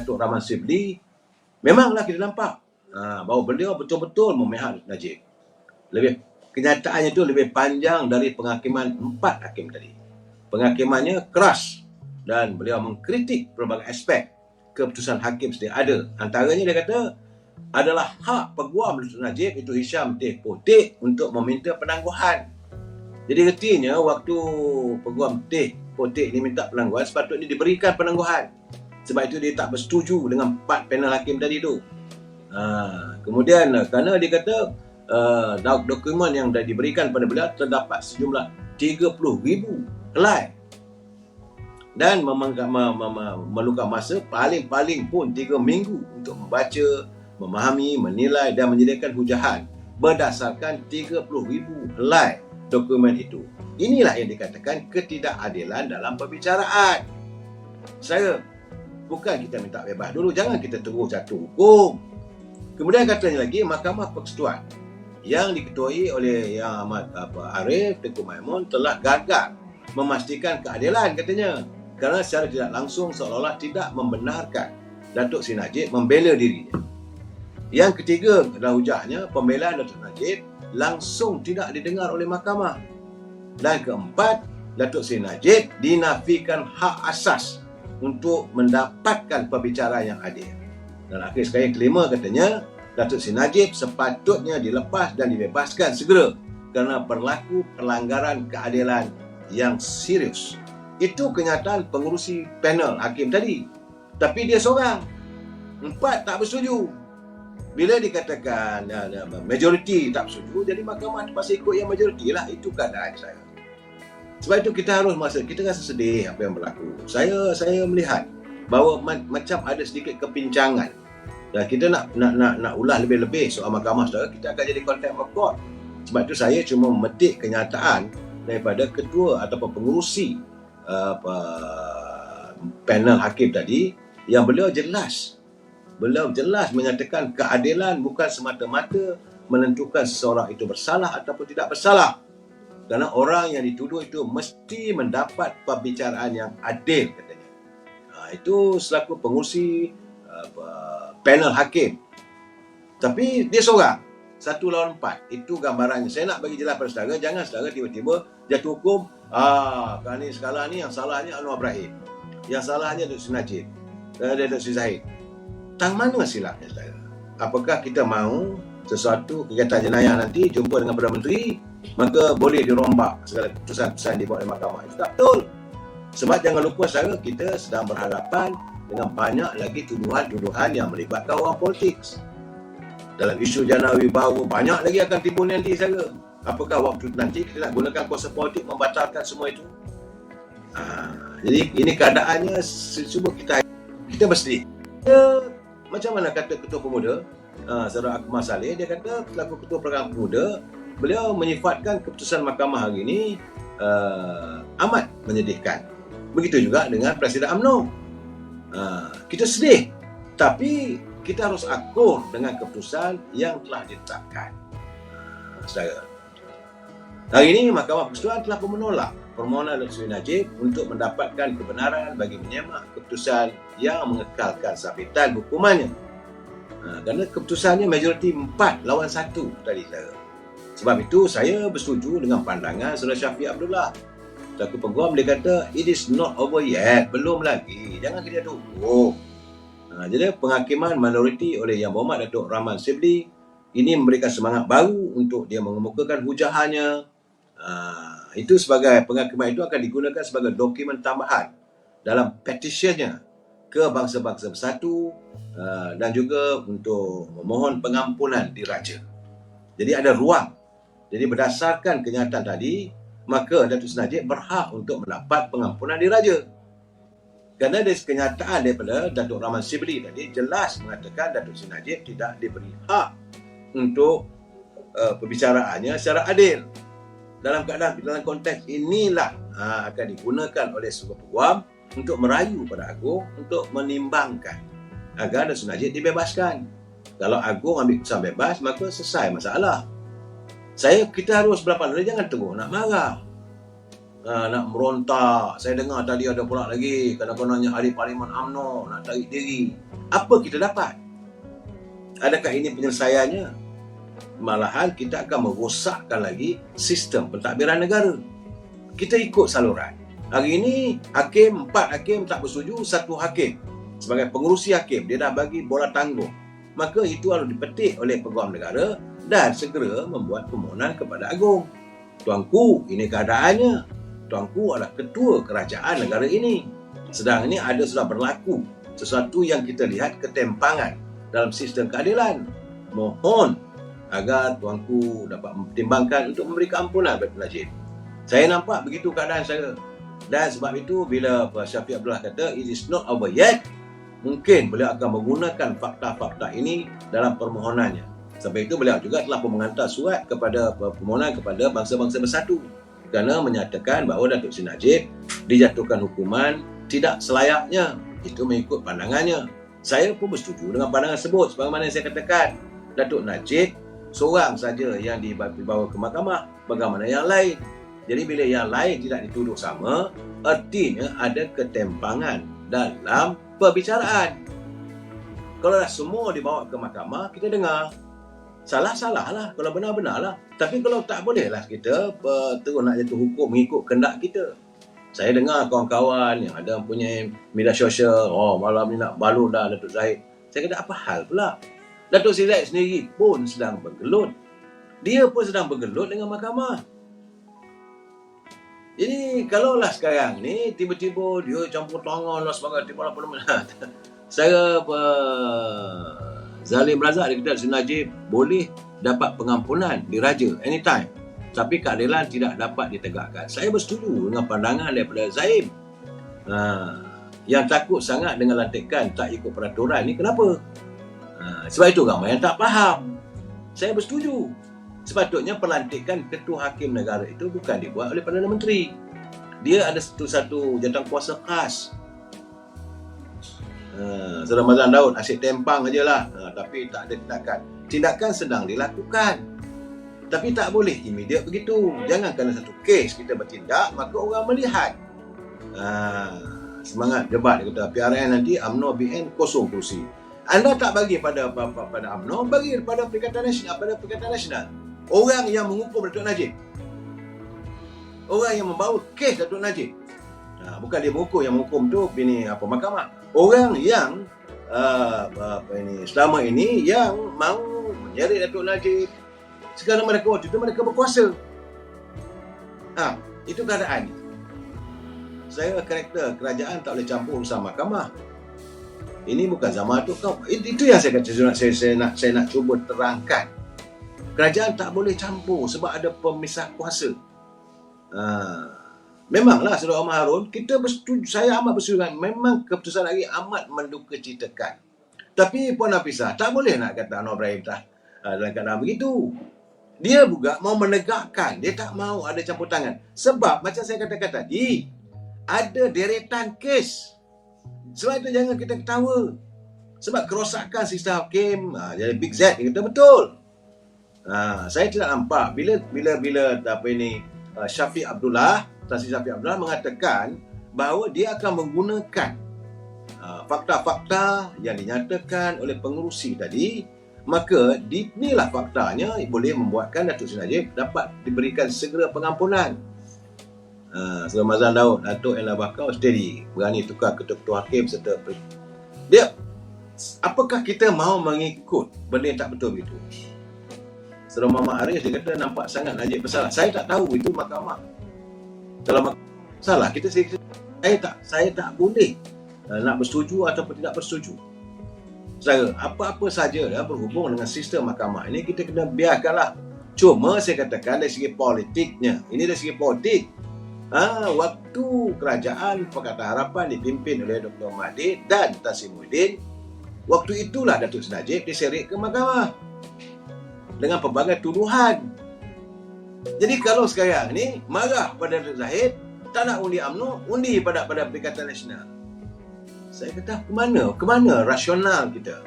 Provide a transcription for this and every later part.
Datuk Rahman Shibli, memanglah kita nampak bahawa beliau betul-betul memihak Najib. Kenyataannya itu lebih panjang dari penghakiman 4 hakim tadi. Penghakimannya keras dan beliau mengkritik pelbagai aspek keputusan hakim sedia ada. Antaranya dia kata adalah hak peguam Datuk Najib itu Hisham Teh Potik untuk meminta penangguhan. Jadi artinya waktu peguam Teh Potik ni minta penangguhan, sepatutnya diberikan penangguhan. Sebab itu dia tak bersetuju dengan 4 panel hakim tadi tu. Kemudian kerana dia kata dokumen yang dah diberikan pada beliau terdapat sejumlah 30,000 helai dan memerlukan masa paling-paling pun 3 minggu untuk membaca, memahami, menilai dan menyediakan hujahan berdasarkan 30,000 helai dokumen itu. Inilah yang dikatakan ketidakadilan dalam perbicaraan. Saya bukan kita minta bebas dulu, jangan kita terus jatuh hukum. Kemudian katanya lagi Mahkamah Persekutuan yang diketuai oleh Yang Amat Arif Tengku Maimun telah gagal memastikan keadilan katanya, kerana secara tidak langsung seolah-olah tidak membenarkan Datuk Seri Najib membela dirinya. Yang ketiga adalah hujahnya pembelaan Datuk Najib langsung tidak didengar oleh mahkamah. Dan keempat, Datuk Seri Najib dinafikan hak asas untuk mendapatkan perbicaraan yang adil. Dan akhir sekali yang kelima katanya, Datuk Seri Najib sepatutnya dilepas dan dibebaskan segera kerana berlaku pelanggaran keadilan yang serius. Itu kenyataan pengurusi panel hakim tadi. Tapi dia seorang. 4 tak bersetuju. Bila dikatakan majoriti tak bersetuju, jadi mahkamah terpaksa ikut yang majoriti lah. Itu keadaan saya. Sebab itu kita harus kita rasa sedih apa yang berlaku. Saya melihat bahawa macam ada sedikit kepincangan. Dan kita nak ulas lebih-lebih soal mahkamah saudara, kita akan jadi contempt of court. Sebab itu saya cuma memetik kenyataan daripada ketua ataupun pengurusi panel hakim tadi, yang beliau jelas menyatakan keadilan bukan semata-mata menentukan seseorang itu bersalah ataupun tidak bersalah. Kerana orang yang dituduh itu mesti mendapat pembicaraan yang adil katanya. Itu selaku pengurusi panel hakim. Tapi dia seorang, 1 lawan 4. Itu gambarannya. Saya nak bagi jelas pada saudara, jangan saudara tiba-tiba jatuh hukum, kerana sekarang ni yang salahnya Anwar Ibrahim, yang salahnya Datuk Seri Najib, Datuk Seri Zahid. Tang mana silapnya saudara? Apakah kita mahu sesuatu kegiatan jenayah nanti jumpa dengan Perdana Menteri, maka boleh dirombak segala keputusan-keputusan dibuat oleh mahkamah? Itu tak betul. Sebab jangan lupa saudara, kita sedang berhadapan dengan banyak lagi tuduhan-tuduhan yang melibatkan orang politik. Dalam isu jana wibawa banyak lagi akan timbul nanti saudara. Apakah waktu nanti kita nak gunakan kuasa politik membatalkan semua itu? Jadi ini keadaannya, cuba kita bersedih. Macam mana kata Ketua Pemuda, Saudara Akmal Saleh, dia kata selaku Ketua Perangkat Pemuda, beliau menyifatkan keputusan mahkamah hari ini amat menyedihkan. Begitu juga dengan Presiden UMNO. Kita sedih, tapi kita harus akur dengan keputusan yang telah ditetapkan. Saudara, hari ini Mahkamah Persekutuan telah menolak permohonan Datuk Seri Najib untuk mendapatkan kebenaran bagi menyemak keputusan yang mengekalkan sabitan hukumannya. Kerana keputusannya majoriti 4 lawan 1 tadi saudara. Sebab itu saya bersetuju dengan pandangan Saudara Syafiq Abdullah. Selaku peguam, dia kata it is not over yet, belum lagi, jangan kita hukum. Jadi penghakiman minoriti oleh Yang Berhormat Datuk Rahman Shibli ini memberikan semangat baru untuk dia mengemukakan hujahannya. Itu sebagai penghakiman itu akan digunakan sebagai dokumen tambahan dalam petitionnya ke bangsa-bangsa bersatu dan juga untuk memohon pengampunan diraja. Jadi ada ruang. Jadi berdasarkan kenyataan tadi, maka Datuk Seri Najib berhak untuk mendapat pengampunan diraja. Kerana dari kenyataan daripada Datuk Rahman Shibli tadi jelas mengatakan Datuk Seri Najib tidak diberi hak untuk perbicaraannya secara adil. Dalam konteks inilah akan digunakan oleh sebuah peguam untuk merayu pada Agong untuk menimbangkan agar Datuk Seri Najib dibebaskan. Kalau Agong ambil keputusan bebas, maka selesai masalah. Kita harus berapa, jangan terus nak marah, nak merontak. Saya dengar tadi ada pula lagi kadang-kadangnya ahli Parlimen UMNO nak tarik diri. Apa kita dapat? Adakah ini penyelesaiannya? Malahan kita akan merosakkan lagi sistem pentadbiran negara. Kita ikut saluran. Hari ini 4 hakim tak bersetuju, 1 hakim sebagai pengerusi hakim dia dah bagi bola tanggung. Maka itu harus dipetik oleh Peguam Negara dan segera membuat permohonan kepada Agong. Tuanku, ini keadaannya. Tuanku adalah ketua kerajaan negara ini. Sedang ini sudah berlaku sesuatu yang kita lihat ketimpangan dalam sistem keadilan. Mohon agar tuanku dapat mempertimbangkan untuk memberi keampunan kepada Najib. Saya nampak begitu keadaan saya. Dan sebab itu bila Syafiq Abdullah kata it is not over yet, mungkin beliau akan menggunakan fakta-fakta ini dalam permohonannya. Sebab itu beliau juga telah menghantar surat kepada permohonan kepada bangsa-bangsa bersatu kerana menyatakan bahawa Datuk Seri Najib dijatuhkan hukuman tidak selayaknya. Itu mengikut pandangannya. Saya pun bersetuju dengan pandangan tersebut. Sebagaimana yang saya katakan, Datuk Najib seorang saja yang dibawa ke mahkamah, bagaimana yang lain. Jadi bila yang lain tidak dituduh sama, artinya ada ketimpangan dalam perbicaraan. Kalau dah semua dibawa ke mahkamah, kita dengar. Salah-salah lah, kalau benar-benar lah. Tapi kalau tak boleh lah kita terus nak jatuh hukum mengikut kehendak kita. Saya dengar kawan-kawan yang ada punya media sosial, malam ni nak balun dah Datuk Zahid. Saya kata apa hal pula? Datuk Seri Zahid sendiri pun sedang bergelut. Dia pun sedang bergelut dengan mahkamah. Jadi kalaulah sekarang ni tiba-tiba dia campur tangan lah sebagai timbalan parlimen. Saya Zalim Razak dia kata Seri Najib boleh dapat pengampunan diraja anytime. Tapi keadilan tidak dapat ditegakkan. Saya bersetuju dengan pandangan daripada Zaim. Yang takut sangat dengan lantikan tak ikut peraturan ni kenapa? Sebab itu ramai yang tak faham. Saya bersetuju. Sepatutnya pelantikan ketua hakim negara itu bukan dibuat oleh Perdana Menteri. Dia ada satu jawatan kuasa khas. Saudara Mazlan Daud asyik tempang ajalah, tapi tak ada tindakan. Tindakan sedang dilakukan. Tapi tak boleh immediate begitu. Jangan kerana satu kes kita bertindak maka orang melihat. Semangat debat dia kata PRN nanti UMNO BN kosong kursi. Anda tak bagi pada UMNO, bagi pada Perikatan Nasional. Orang yang menghukum Datuk Najib. Orang yang membawa kes Datuk Najib. Bukan dia menghukum, yang menghukum tu mahkamah. Orang yang selama ini yang mahu menyeret Datuk Najib. Sekarang waktu itu mereka berkuasa. Itu keadaan. Saya karakter kerajaan tak boleh campur urusan mahkamah. Ini bukan zaman tu kau. Itu yang saya kata saya nak cuba terangkan. Kerajaan tak boleh campur sebab ada pemisah kuasa. Memanglah Saudara Omar Harun, kita bersetuju, saya amat bersetuju dengan memang keputusan hari amat mendukacitakan. Tapi Puan Hafizah tak boleh nak kata Anwar Ibrahim dalam keadaan begitu. Dia juga mau menegakkan, dia tak mau ada campur tangan. Sebab macam saya katakan tadi, ada deretan kes. Sebab itu jangan kita ketawa. Sebab kerosakan sistem hakim, jadi Big Z dia kata betul. Saya tidak nampak bila Syafiq Abdullah mengatakan bahawa dia akan menggunakan fakta-fakta yang dinyatakan oleh pengerusi tadi, maka inilah faktanya boleh membuatkan Datuk Seri Najib dapat diberikan segera pengampunan. Saudara Mazlan Daud, Datuk Ella Bakau steady, berani tukar ketua-ketua hakim serta dia. Apakah kita mahu mengikut benda yang tak betul begitu? Saudara Muhammad Arif dia kata nampak sangat Najib bersalah. Saya tak tahu itu mahkamah. Kalau salah saya tak boleh nak bersetuju ataupun tidak bersetuju. Saya apa-apa saja berhubung dengan sistem mahkamah ini kita kena biarkanlah. Cuma saya katakan dari segi politiknya. Ini dari segi politik. Waktu kerajaan Pakatan Harapan dipimpin oleh Dr. Mahathir dan Tan Sri Muhyiddin, waktu itulah Datuk Seri Najib diseret ke mahkamah dengan pelbagai tuduhan. Jadi kalau sekarang ni marah pada Datuk Zahid, tak nak undi UMNO, undi pada Perikatan Nasional. Saya kata ke mana rasional kita?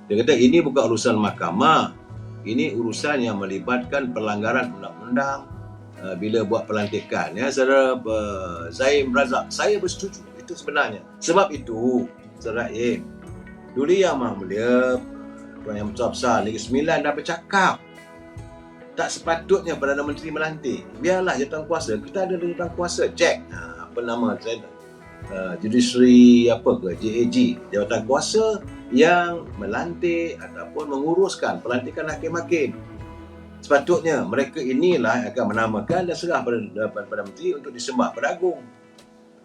Dia kata ini bukan urusan mahkamah, ini urusan yang melibatkan pelanggaran undang-undang bila buat pelantikan. Saudara Zaim Razak, saya bersetuju. Itu sebenarnya. Sebab itu, Saudara Im, Duli Yang Maha Mulia, Tuan Yang Besar-Besar Negeri Sembilan dah bercakap, tak sepatutnya Perdana Menteri melantik. Biarlah jawatan kuasa. Kita ada jawatan kuasa. Check. Apa nama saya? Judiciary apa ke? JAG. Jawatan kuasa yang melantik ataupun menguruskan pelantikan hakim-hakim. Sepatutnya mereka inilah akan menamakan dan serah pada Perdana Menteri untuk disembah pada Agung.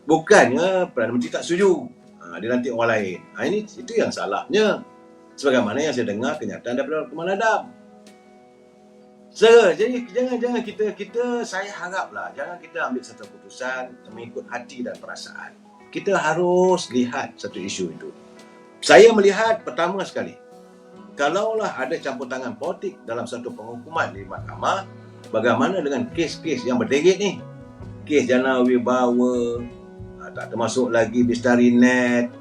Bukannya Perdana Menteri tak setuju. Dilantik orang lain. Itu yang salahnya. Sebagaimana yang saya dengar kenyataan daripada Kemal Adam. Jadi jangan kita saya haraplah jangan kita ambil satu keputusan mengikut hati dan perasaan. Kita harus lihat satu isu itu. Saya melihat pertama sekali, kalaulah ada campur tangan politik dalam satu penghukuman di mahkamah, bagaimana dengan kes-kes yang berdegit ni? Kes Jana Wibawa, tak termasuk lagi Bestari Net,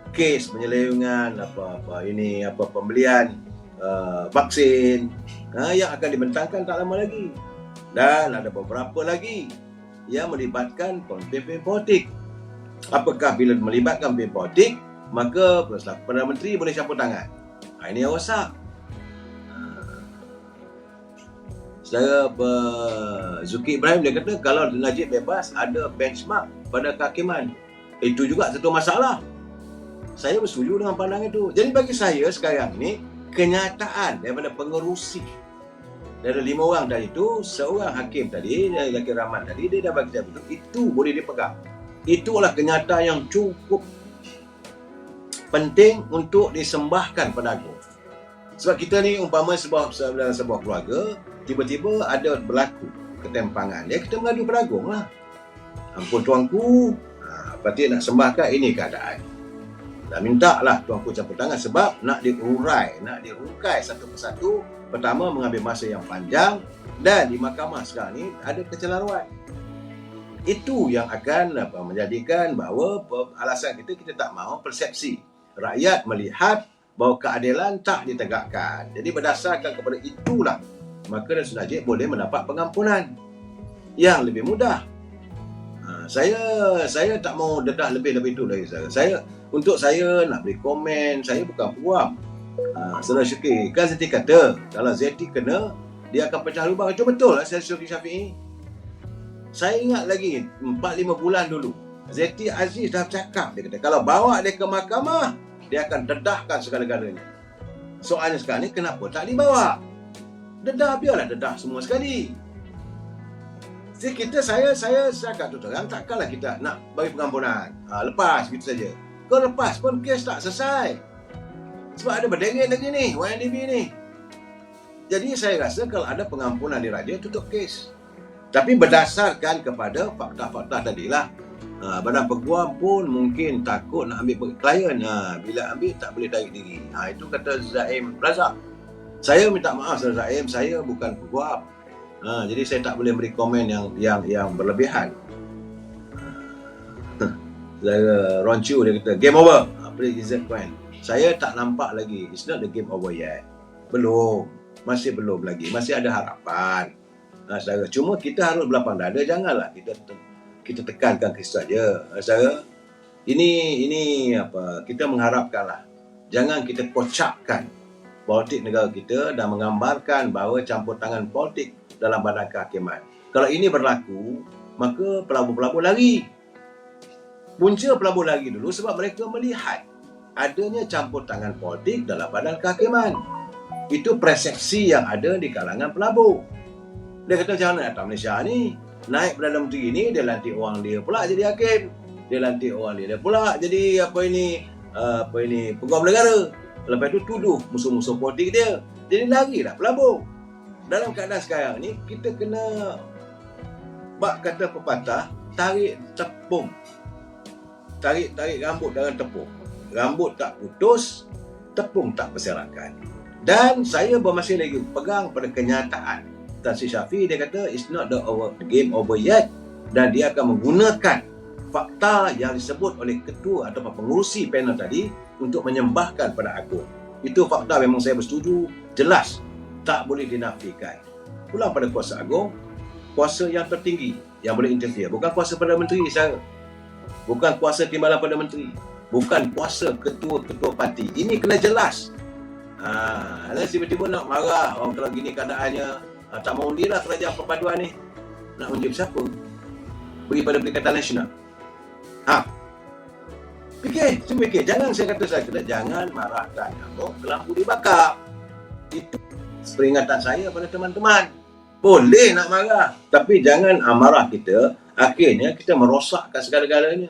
kes penyelewengan pembelian vaksin yang akan dibentangkan tak lama lagi, dan ada beberapa lagi yang melibatkan pemimpin politik. Apakah bila melibatkan pemimpin politik maka Perdana Menteri boleh campur tangan? Ini yang rosak. Saudara Zulkifli Ibrahim dia kata kalau Najib bebas ada benchmark pada kehakiman. Itu juga satu masalah. Saya bersetuju dengan pandangan itu. Jadi bagi saya sekarang ni kenyataan daripada pengerusi dari 5 orang tadi itu, seorang hakim tadi, Zakir Rahman tadi, dia dah bagi saya betul, itu boleh dipegang. Itulah kenyataan yang cukup penting untuk disembahkan pada Agung. Sebab kita ni umpama dalam sebuah keluarga, tiba-tiba ada berlaku ketimpangan, kita mengadu pada Agung lah. Ampun tuanku, berarti nak sembahkan ini keadaan. Dan minta lah tuanku campur tangan sebab nak dirungkai satu persatu. Pertama mengambil masa yang panjang, dan di mahkamah sekarang ni ada kecelaruan. Itu yang akan menjadikan bahawa alasan kita tak mahu persepsi rakyat melihat bahawa keadilan tak ditegakkan. Jadi berdasarkan kepada itulah maka Datuk Najib boleh mendapat pengampunan yang lebih mudah. Saya tak mau dedah lebih itu lagi. Untuk saya nak beri komen, saya bukan peguam. Saudara Syukri, kan Zeti kata kalau Zeti kena, dia akan pecah lubang. Itu betul lah saya Syukri Syafi'i. Saya ingat lagi 4-5 bulan dulu, Zeti Aziz dah cakap, dia kata kalau bawa dia ke mahkamah, dia akan dedahkan segala-galanya. Soalnya sekarang ni kenapa tak dibawa? Dedah, biarlah dedah semua sekali. Jadi saya cakap tu terang, takkanlah kita nak bagi pengampunan. Lepas gitu saja. Kalau lepas pun kes tak selesai. Sebab ada berdengit lagi ni, YNDB ni. Jadi saya rasa kalau ada pengampunan diraja, tutup kes. Tapi berdasarkan kepada fakta-fakta tadilah. Badan Peguam pun mungkin takut nak ambil klien. Bila ambil tak boleh tarik diri. Itu kata Zaim Razak. Saya minta maaf Zaim, saya bukan peguam. Jadi saya tak boleh beri komen yang berlebihan. Ron Chu dia kata game over. Please reserve point. Saya tak nampak lagi. It's not the game over yet. Belum. Masih belum lagi. Masih ada harapan. Saudara. Cuma kita harus berlapang dada. Janganlah kita tekankan kes saja. Saudara. Ini kita mengharapkanlah. Jangan kita kocakkan politik negara kita dan menggambarkan bahawa campur tangan politik dalam badan kehakiman. Kalau ini berlaku, maka pelabur-pelabur lari. Punca pelabur lari dulu sebab mereka melihat adanya campur tangan politik dalam badan kehakiman. Itu persepsi yang ada di kalangan pelabur. Dia kata macam mana datang Malaysia ni? Naik Perdana Menteri ni, dia lantik orang dia pula jadi hakim. Dia lantik orang dia pula jadi peguam negara. Lepas itu tuduh musuh-musuh politik dia. Jadi larilah pelabur. Dalam keadaan sekarang ni, kita kena bak kata pepatah, tarik tepung. Tarik rambut dengan tepung. Rambut tak putus, tepung tak berserakan. Dan saya masih lagi pegang pada kenyataan. Tan Sri Syafiee dia kata, it's not the game over yet. Dan dia akan menggunakan fakta yang disebut oleh ketua atau pengurusi panel tadi untuk menyembahkan pada Agung. Itu fakta memang saya bersetuju, jelas. Tak boleh dinafikan. Pulang pada kuasa Agung, kuasa yang tertinggi yang boleh interfere. Bukan kuasa Perdana Menteri saya. bukan kuasa timbalan Perdana Menteri, bukan kuasa ketua-ketua parti. Ini kena jelas. Tiba-tiba nak marah, kalau gini keadaannya, tak mau undilah kerajaan perpaduan ni. Nak undi siapa? Beri pada Perikatan Nasional. Cuba fikir. Jangan saya kata jangan marahkan nyamuk ke lampu dibakar. Itu peringatan saya pada teman-teman. Boleh nak marah, tapi jangan amarah kita, akhirnya kita merosakkan segala-galanya.